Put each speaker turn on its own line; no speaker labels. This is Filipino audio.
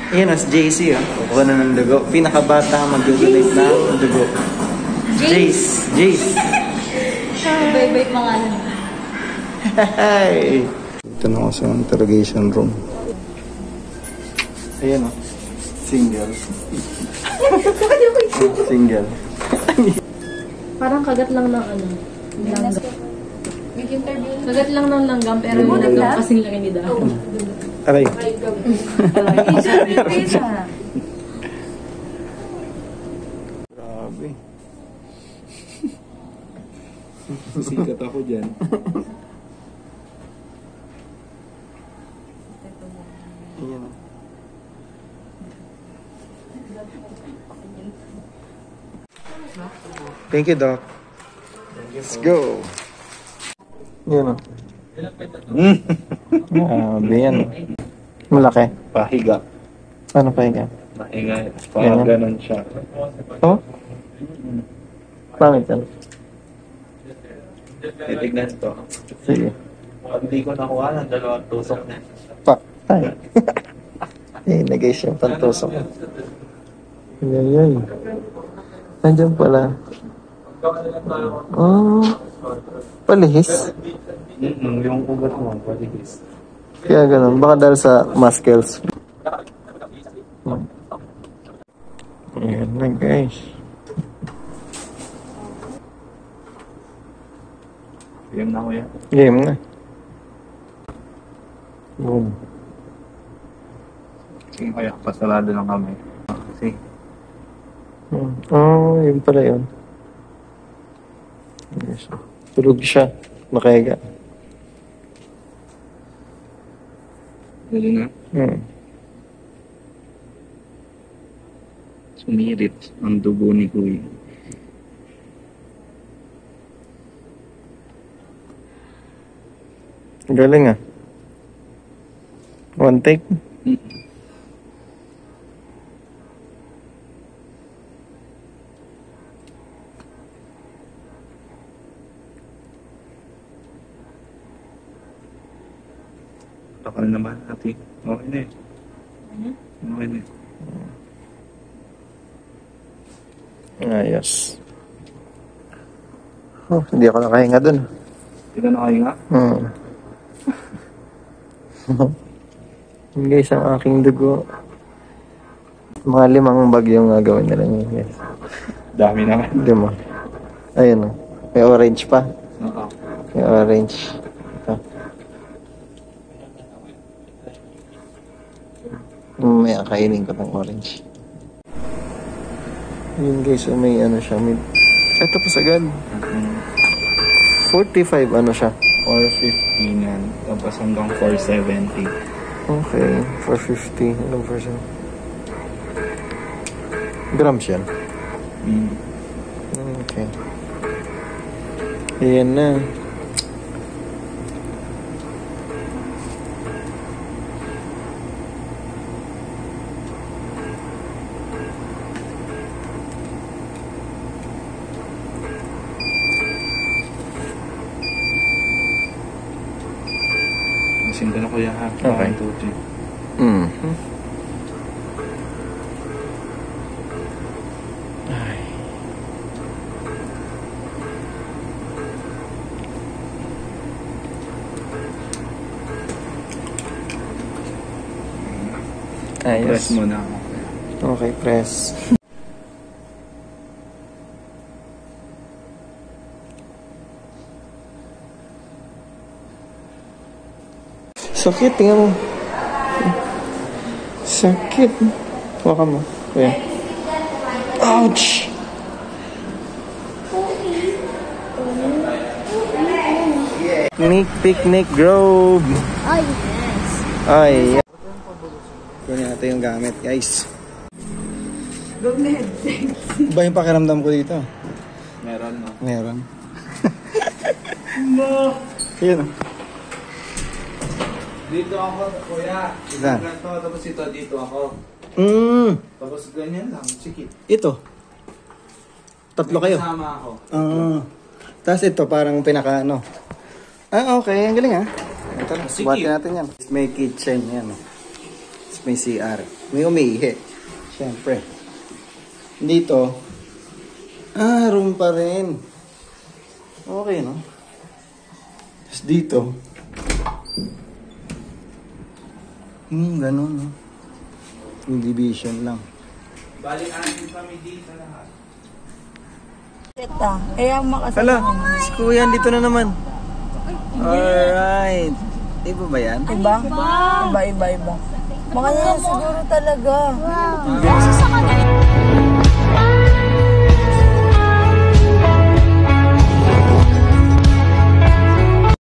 Ayan, as JC, oh. Kukuha na ng dugo. Pinakabata mag-donate ng dugo. Jace. Jace.
Bye-bye pangalan.
Hi! Ito na ako sa interrogation room. Ayan, oh. Single. Single.
Parang kagat lang ng ano. Langgam. Kagat lang ng langgam, pero yung langgam kasing laki ni Daho.
Aray. Grabe.
Sikat ako dyan.
Ayan, oh. Thank you, Doc. Let's go. Yan, oh. Grabe yan. Malaki.
Pahiga.
Ano pa yan?
Pahiga. Parang ganun siya.
Oh? Pangit yan.
Titignan to.
Sige.
Pag hindi ko nakuha ng 2 tusok na.
Ay. Nagay siya pantusok. Yan. Nandiyan pala. Oh. Palihis.
Yung ugat mo, palihis.
Kaya ganun. Baka dahil sa muscles. Ayan na, guys.
Game na ko yan.
Game na. Boom.
Sige kaya, pasarado lang kami. Kasi,
Oh, yun pala yun. Yes. Tulog siya. Nakahiga.
yun na. Sumirit ang dugo ni Kuya.
Galing ah. One take.
Takal naman natin. Okay na eh. Okay na eh.
Ayos. Oh, hindi ako nakahinga dun.
Hindi ka nakahinga?
Guys, ang aking dugo. Mga 5 bag yung gagawin nila niya, guys.
Dami naman.
5. Ayun o. May orange pa.
Oo.
May orange. Ito. May kainin ko ng orange. Yun guys, so may ano siya. May... Ito pa sagad. 45 ano siya.
450 yan. Tapos hanggang 470.
Okay, 450. Anong version? Grams yan. Okay. Ayan na.
Masinda na kuya ha.
Okay.
1, 2, 3.
Ay. Ayos.
Press mo na.
Okay, press. Sakit, tingnan mo. Sakit. Hawakan mo. Ayan. Ouch! Picnic Grove.
Ay, yes.
Ay, yeah. Kunin natin yung gamit, guys. Ba yung pakiramdam ko dito?
Meron no?
Meron. No! Ayan o.
Dito ako, kuya.
Saan?
Ganito, tapos ito, dito ako. Tapos ganyan lang, sikit.
Ito. Tatlo kayo.
Kasama ako.
Tapos ito, parang pinaka ano. Okay. Ang galing ah. Ito,
Sige.
subatin natin yan. May kitchen yan. may CR. May umiihi. Siyempre. Dito, room pa rin. Okay, no? Tapos dito, ganun, no? Yung division lang.
Bali, anin kami dito lahat.
Kaya makasama.
Hala, si Kuya, dito na naman. Alright. Iba ba yan?
Iba? Iba. Makanya siguro talaga.
Wow.